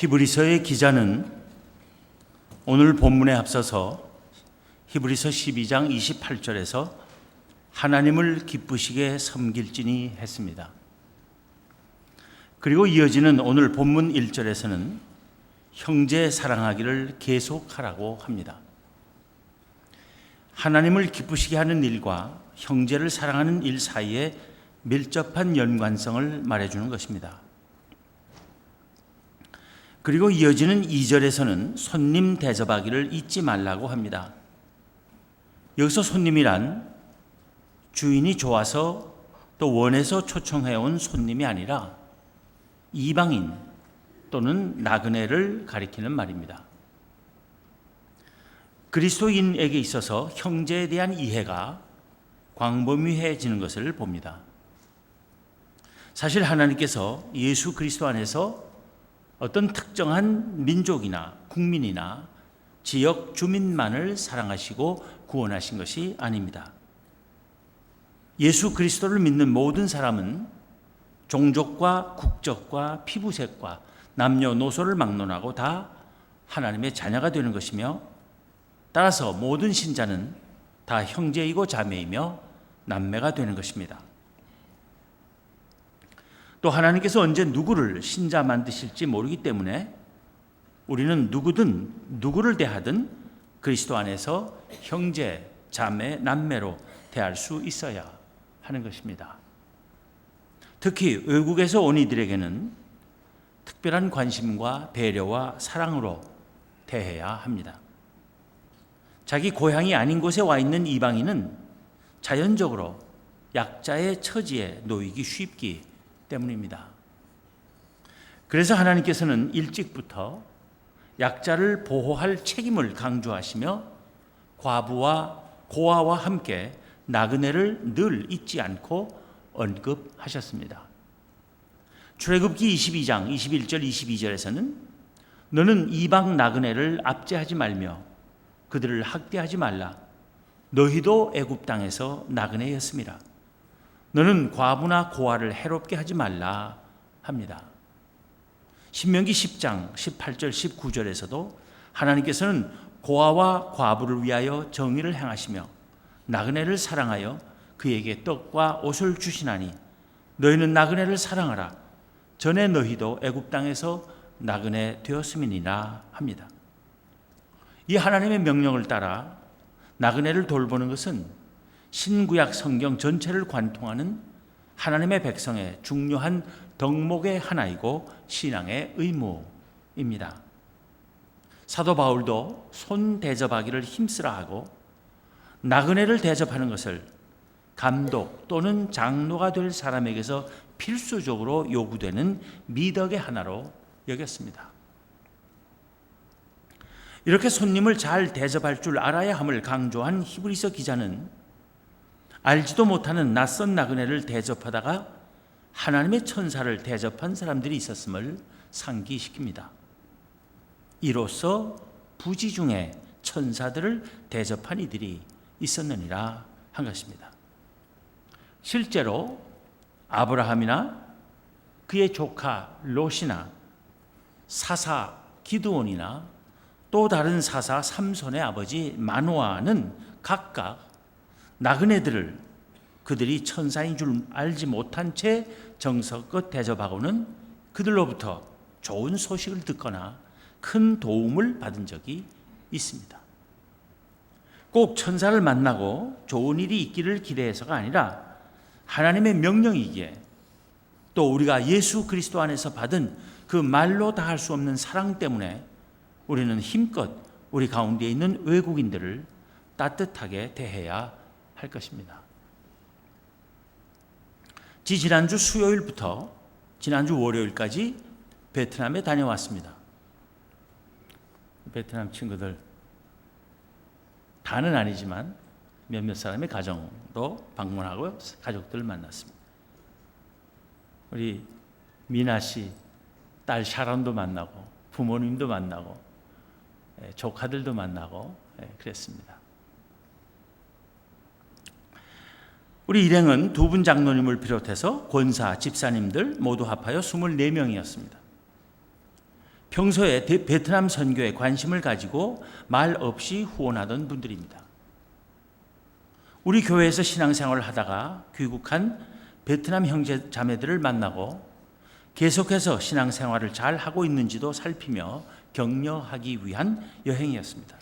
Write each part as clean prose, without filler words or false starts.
히브리서의 기자는 오늘 본문에 앞서서 히브리서 12장 28절에서 하나님을 기쁘시게 섬길지니 했습니다. 그리고 이어지는 오늘 본문 1절에서는 형제 사랑하기를 계속하라고 합니다. 하나님을 기쁘시게 하는 일과 형제를 사랑하는 일 사이에 밀접한 연관성을 말해주는 것입니다. 그리고 이어지는 2절에서는 손님 대접하기를 잊지 말라고 합니다. 여기서 손님이란 주인이 좋아서 또 원해서 초청해온 손님이 아니라 이방인 또는 나그네를 가리키는 말입니다. 그리스도인에게 있어서 형제에 대한 이해가 광범위해지는 것을 봅니다. 사실 하나님께서 예수 그리스도 안에서 어떤 특정한 민족이나 국민이나 지역 주민만을 사랑하시고 구원하신 것이 아닙니다. 예수 그리스도를 믿는 모든 사람은 종족과 국적과 피부색과 남녀노소를 막론하고 다 하나님의 자녀가 되는 것이며, 따라서 모든 신자는 다 형제이고 자매이며 남매가 되는 것입니다. 또 하나님께서 언제 누구를 신자 만드실지 모르기 때문에 우리는 누구든 누구를 대하든 그리스도 안에서 형제, 자매, 남매로 대할 수 있어야 하는 것입니다. 특히 외국에서 온 이들에게는 특별한 관심과 배려와 사랑으로 대해야 합니다. 자기 고향이 아닌 곳에 와 있는 이방인은 자연적으로 약자의 처지에 놓이기 쉽기 때문입니다. 그래서 하나님께서는 일찍부터 약자를 보호할 책임을 강조하시며 과부와 고아와 함께 나그네를 늘 잊지 않고 언급하셨습니다. 출애굽기 22장 21절 22절에서는 너는 이방 나그네를 압제하지 말며 그들을 학대하지 말라. 너희도 애굽 땅에서 나그네였음이라. 너는 과부나 고아를 해롭게 하지 말라 합니다. 신명기 10장 18절 19절에서도 하나님께서는 고아와 과부를 위하여 정의를 행하시며 나그네를 사랑하여 그에게 떡과 옷을 주시나니 너희는 나그네를 사랑하라. 전에 너희도 애굽 땅에서 나그네 되었음이니라 합니다. 이 하나님의 명령을 따라 나그네를 돌보는 것은 신구약 성경 전체를 관통하는 하나님의 백성의 중요한 덕목의 하나이고 신앙의 의무입니다. 사도 바울도 손 대접하기를 힘쓰라 하고 나그네를 대접하는 것을 감독 또는 장로가 될 사람에게서 필수적으로 요구되는 미덕의 하나로 여겼습니다. 이렇게 손님을 잘 대접할 줄 알아야 함을 강조한 히브리서 기자는 알지도 못하는 낯선 나그네를 대접하다가 하나님의 천사를 대접한 사람들이 있었음을 상기시킵니다. 이로써 부지 중에 천사들을 대접한 이들이 있었느니라 한 것입니다. 실제로 아브라함이나 그의 조카 롯이나 사사 기드온이나 또 다른 사사 삼손의 아버지 마노아는 각각 나그네들을 그들이 천사인 줄 알지 못한 채 정성껏 대접하고는 그들로부터 좋은 소식을 듣거나 큰 도움을 받은 적이 있습니다. 꼭 천사를 만나고 좋은 일이 있기를 기대해서가 아니라 하나님의 명령이기에 또 우리가 예수 그리스도 안에서 받은 그 말로 다 할 수 없는 사랑 때문에 우리는 힘껏 우리 가운데 있는 외국인들을 따뜻하게 대해야 할 것입니다. 지난주 수요일부터 지난주 월요일까지 베트남에 다녀왔습니다. 베트남 친구들 다는 아니지만 몇몇 사람의 가정도 방문하고 가족들을 만났습니다. 우리 미나 씨 딸 샤론도 만나고 부모님도 만나고 조카들도 만나고 그랬습니다. 우리 일행은 두 분 장로님을 비롯해서 권사, 집사님들 모두 합하여 24명이었습니다. 평소에 베트남 선교에 관심을 가지고 말 없이 후원하던 분들입니다. 우리 교회에서 신앙생활을 하다가 귀국한 베트남 형제 자매들을 만나고 계속해서 신앙생활을 잘 하고 있는지도 살피며 격려하기 위한 여행이었습니다.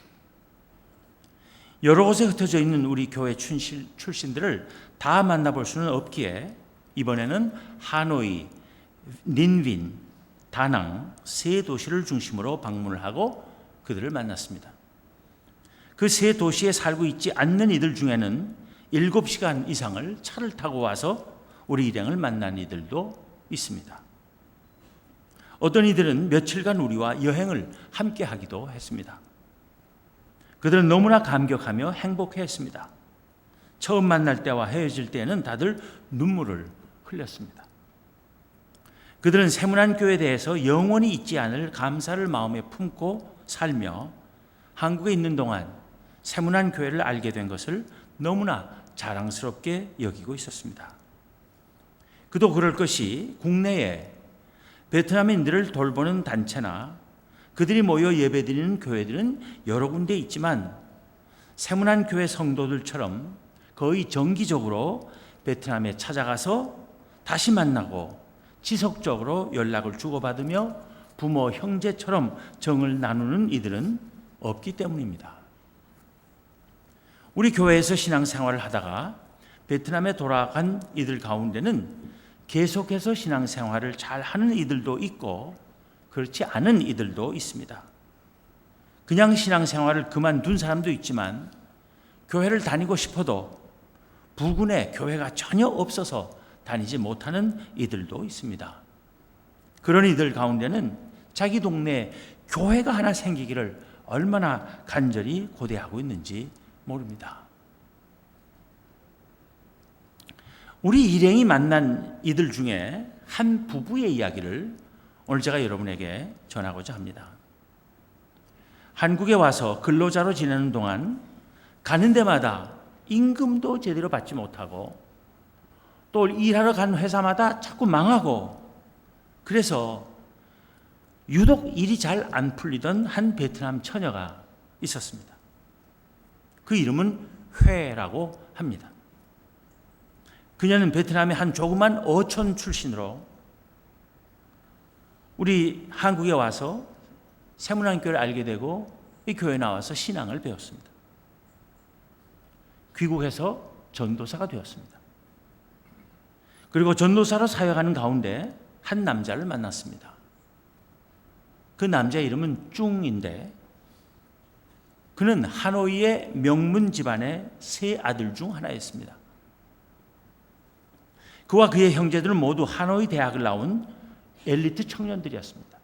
여러 곳에 흩어져 있는 우리 교회 출신들을 다 만나볼 수는 없기에 이번에는 하노이, 닌빈, 다낭 세 도시를 중심으로 방문을 하고 그들을 만났습니다. 그 세 도시에 살고 있지 않는 이들 중에는 7시간 이상을 차를 타고 와서 우리 일행을 만난 이들도 있습니다. 어떤 이들은 며칠간 우리와 여행을 함께 하기도 했습니다. 그들은 너무나 감격하며 행복해했습니다. 처음 만날 때와 헤어질 때에는 다들 눈물을 흘렸습니다. 그들은 세문안교회에 대해서 영원히 잊지 않을 감사를 마음에 품고 살며 한국에 있는 동안 세문안교회를 알게 된 것을 너무나 자랑스럽게 여기고 있었습니다. 그도 그럴 것이 국내에 베트남인들을 돌보는 단체나 그들이 모여 예배드리는 교회들은 여러 군데 있지만 세문안교회 성도들처럼 거의 정기적으로 베트남에 찾아가서 다시 만나고 지속적으로 연락을 주고받으며 부모, 형제처럼 정을 나누는 이들은 없기 때문입니다. 우리 교회에서 신앙생활을 하다가 베트남에 돌아간 이들 가운데는 계속해서 신앙생활을 잘 하는 이들도 있고 그렇지 않은 이들도 있습니다. 그냥 신앙생활을 그만둔 사람도 있지만 교회를 다니고 싶어도 부근에 교회가 전혀 없어서 다니지 못하는 이들도 있습니다. 그런 이들 가운데는 자기 동네에 교회가 하나 생기기를 얼마나 간절히 고대하고 있는지 모릅니다. 우리 일행이 만난 이들 중에 한 부부의 이야기를 오늘 제가 여러분에게 전하고자 합니다. 한국에 와서 근로자로 지내는 동안 가는 데마다 임금도 제대로 받지 못하고 또 일하러 간 회사마다 자꾸 망하고 그래서 유독 일이 잘 안 풀리던 한 베트남 처녀가 있었습니다. 그 이름은 회라고 합니다. 그녀는 베트남의 한 조그만 어촌 출신으로 우리 한국에 와서 세문안교회를 알게 되고 이 교회에 나와서 신앙을 배웠습니다. 귀국해서 전도사가 되었습니다. 그리고 전도사로 사역하는 가운데 한 남자를 만났습니다. 그 남자의 이름은 쭝인데 그는 하노이의 명문 집안의 세 아들 중 하나였습니다. 그와 그의 형제들은 모두 하노이 대학을 나온 엘리트 청년들이었습니다.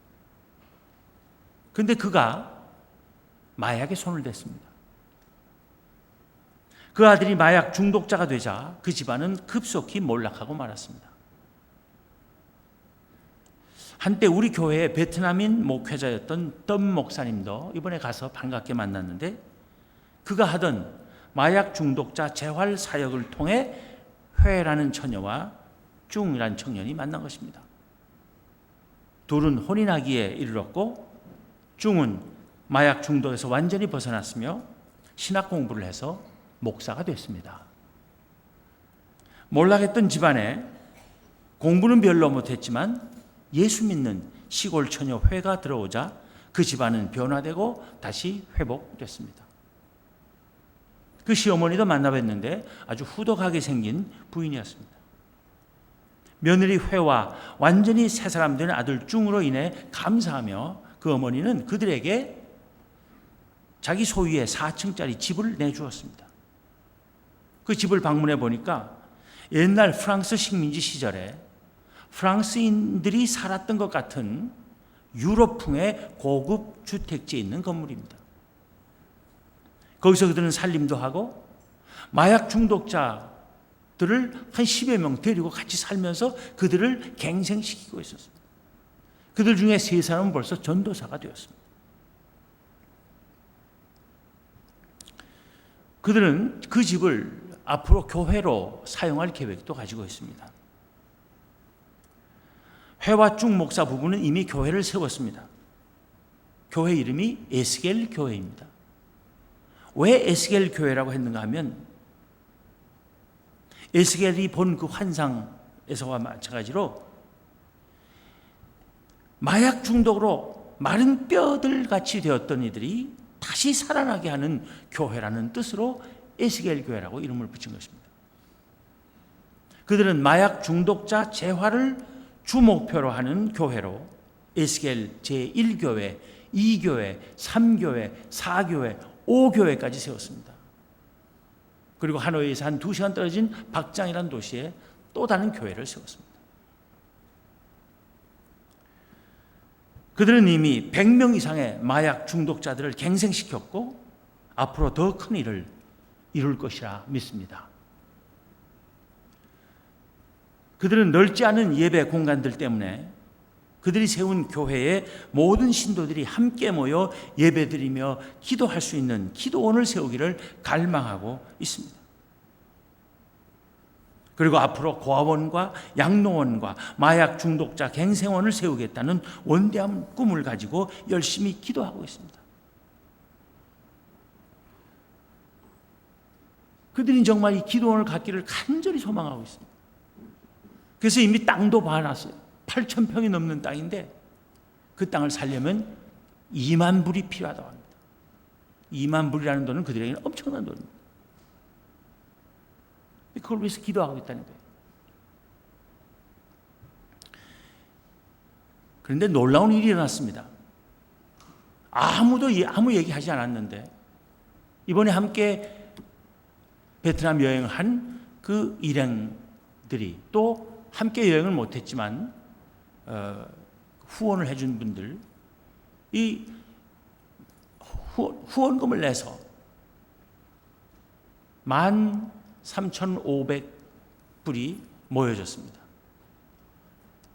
그런데 그가 마약에 손을 댔습니다. 그 아들이 마약 중독자가 되자 그 집안은 급속히 몰락하고 말았습니다. 한때 우리 교회의 베트남인 목회자였던 덤 목사님도 이번에 가서 반갑게 만났는데 그가 하던 마약 중독자 재활 사역을 통해 회라는 처녀와 쭝이라는 청년이 만난 것입니다. 둘은 혼인하기에 이르렀고 쭝은 마약 중독에서 완전히 벗어났으며 신학 공부를 해서 목사가 됐습니다. 몰락했던 집안에 공부는 별로 못했지만 예수 믿는 시골 처녀 회가 들어오자 그 집안은 변화되고 다시 회복됐습니다. 그 시어머니도 만나뵀는데 아주 후덕하게 생긴 부인이었습니다. 며느리 회와 완전히 새 사람 된 아들 쭝으로 인해 감사하며 그 어머니는 그들에게 자기 소유의 4층짜리 집을 내주었습니다. 그 집을 방문해 보니까 옛날 프랑스 식민지 시절에 프랑스인들이 살았던 것 같은 유럽풍의 고급 주택지에 있는 건물입니다. 거기서 그들은 살림도 하고 마약 중독자들을 한 10여 명 데리고 같이 살면서 그들을 갱생시키고 있었습니다. 그들 중에 3사람은 벌써 전도사가 되었습니다. 그들은 그 집을 앞으로 교회로 사용할 계획도 가지고 있습니다. 회와 쭝 목사 부부는 이미 교회를 세웠습니다. 교회 이름이 에스겔 교회입니다. 왜 에스겔 교회라고 했는가 하면 에스겔이 본 그 환상에서와 마찬가지로 마약 중독으로 마른 뼈들 같이 되었던 이들이 다시 살아나게 하는 교회라는 뜻으로 에스겔 교회라고 이름을 붙인 것입니다. 그들은 마약 중독자 재활을 주목표로 하는 교회로 에스겔 제1교회, 2교회, 3교회, 4교회, 5교회까지 세웠습니다. 그리고 하노이에서 한 2시간 떨어진 박장이라는 도시에 또 다른 교회를 세웠습니다. 그들은 이미 100명 이상의 마약 중독자들을 갱생시켰고 앞으로 더 큰 일을 이룰 것이라 믿습니다. 그들은 넓지 않은 예배 공간들 때문에 그들이 세운 교회에 모든 신도들이 함께 모여 예배드리며 기도할 수 있는 기도원을 세우기를 갈망하고 있습니다. 그리고 앞으로 고아원과 양로원과 마약 중독자 갱생원을 세우겠다는 원대한 꿈을 가지고 열심히 기도하고 있습니다. 그들이 정말 이 기도원을 갖기를 간절히 소망하고 있습니다. 그래서 이미 땅도 봐놨어요. 8,000평이 넘는 땅인데 그 땅을 살려면 2만 불이 필요하다고 합니다. 2만 불이라는 돈은 그들에게는 엄청난 돈입니다. 그걸 위해서 기도하고 있다는 거예요. 그런데 놀라운 일이 일어났습니다. 아무 얘기하지 않았는데 이번에 함께 베트남 여행한 그 일행들이 또 함께 여행을 못했지만 후원을 해준 분들 이 후원금을 내서 13,500불이 모여졌습니다.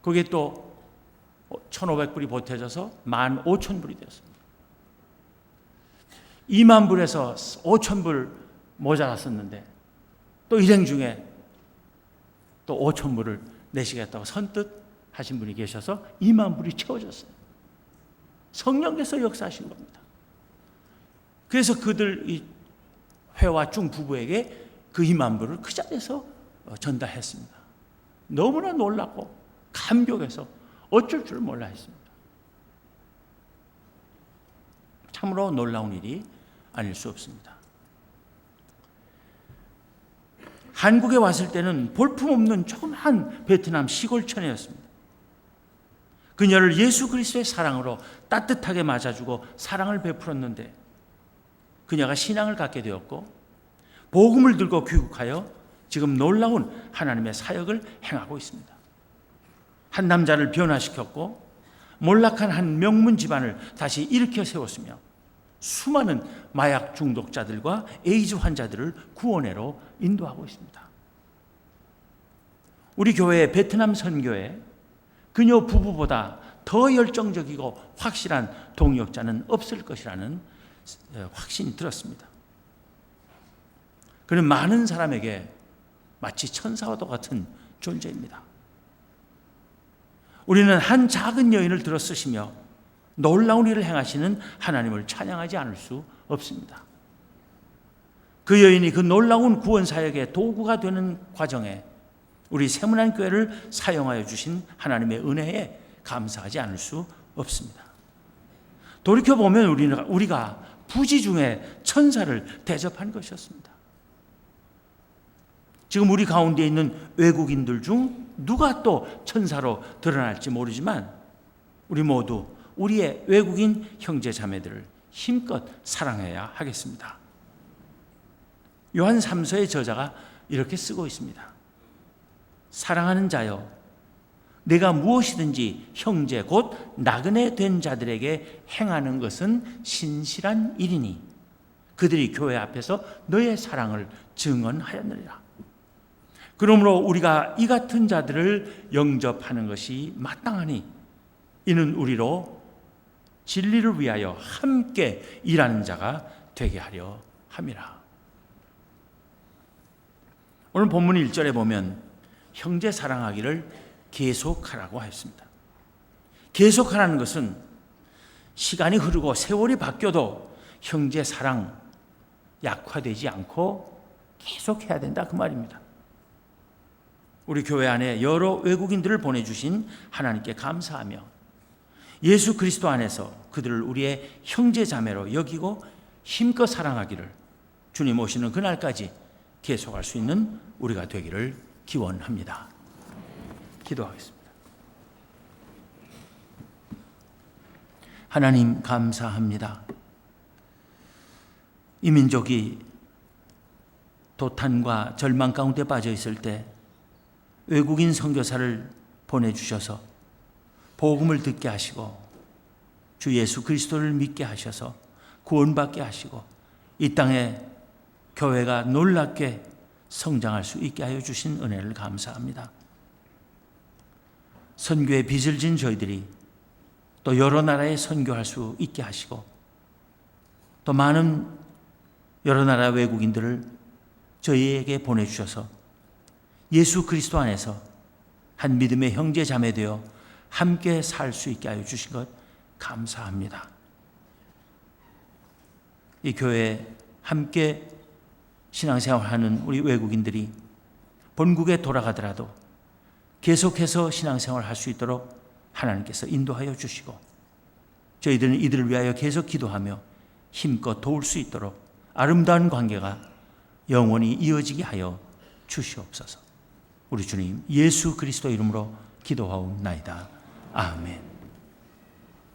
거기에 또 1,500불이 보태져서 15,000불이 되었습니다. 2만 불에서 5,000불 모자랐었는데 또 일행 중에 또 5,000불을 내시겠다고 선뜻 하신 분이 계셔서 2만 불이 채워졌어요. 성령께서 역사하신 겁니다. 그래서 그들 이 회와 중 부부에게 그 2만 불을 그 자리에서 전달했습니다. 너무나 놀랐고 감격해서 어쩔 줄 몰라 했습니다. 참으로 놀라운 일이 아닐 수 없습니다. 한국에 왔을 때는 볼품없는 조그만 베트남 시골촌이었습니다. 그녀를 예수 그리스도의 사랑으로 따뜻하게 맞아주고 사랑을 베풀었는데 그녀가 신앙을 갖게 되었고 복음을 들고 귀국하여 지금 놀라운 하나님의 사역을 행하고 있습니다. 한 남자를 변화시켰고 몰락한 한 명문 집안을 다시 일으켜 세웠으며 수많은 마약 중독자들과 에이즈 환자들을 구원회로 인도하고 있습니다. 우리 교회의 베트남 선교에 그녀 부부보다 더 열정적이고 확실한 동역자는 없을 것이라는 확신이 들었습니다. 그는 많은 사람에게 마치 천사와도 같은 존재입니다. 우리는 한 작은 여인을 들어 쓰시며 놀라운 일을 행하시는 하나님을 찬양하지 않을 수 없습니다. 그 여인이 그 놀라운 구원 사역의 도구가 되는 과정에 우리 세문안 교회를 사용하여 주신 하나님의 은혜에 감사하지 않을 수 없습니다. 돌이켜보면 우리가 부지 중에 천사를 대접한 것이었습니다. 지금 우리 가운데 있는 외국인들 중 누가 또 천사로 드러날지 모르지만 우리 모두 우리의 외국인 형제 자매들을 힘껏 사랑해야 하겠습니다. 요한 3서의 저자가 이렇게 쓰고 있습니다. 사랑하는 자여, 내가 무엇이든지 형제 곧 나그네 된 자들에게 행하는 것은 신실한 일이니 그들이 교회 앞에서 너의 사랑을 증언하였느니라. 그러므로 우리가 이 같은 자들을 영접하는 것이 마땅하니 이는 우리로 진리를 위하여 함께 일하는 자가 되게 하려 함이라. 오늘 본문 1절에 보면 형제 사랑하기를 계속하라고 했습니다. 계속하라는 것은 시간이 흐르고 세월이 바뀌어도 형제 사랑 약화되지 않고 계속해야 된다 그 말입니다. 우리 교회 안에 여러 외국인들을 보내주신 하나님께 감사하며 예수 그리스도 안에서 그들을 우리의 형제 자매로 여기고 힘껏 사랑하기를 주님 오시는 그날까지 계속할 수 있는 우리가 되기를 기원합니다. 기도하겠습니다. 하나님 감사합니다. 이 민족이 도탄과 절망 가운데 빠져 있을 때 외국인 선교사를 보내주셔서 복음을 듣게 하시고 주 예수 그리스도를 믿게 하셔서 구원받게 하시고 이 땅에 교회가 놀랍게 성장할 수 있게 하여 주신 은혜를 감사합니다. 선교에 빚을 진 저희들이 또 여러 나라에 선교할 수 있게 하시고 또 많은 여러 나라 외국인들을 저희에게 보내주셔서 예수 그리스도 안에서 한 믿음의 형제 자매 되어 함께 살 수 있게 하여 주신 것 감사합니다. 이 교회에 함께 신앙생활하는 우리 외국인들이 본국에 돌아가더라도 계속해서 신앙생활을 할 수 있도록 하나님께서 인도하여 주시고 저희들은 이들을 위하여 계속 기도하며 힘껏 도울 수 있도록 아름다운 관계가 영원히 이어지게 하여 주시옵소서. 우리 주님 예수 그리스도 이름으로 기도하옵나이다. 아멘.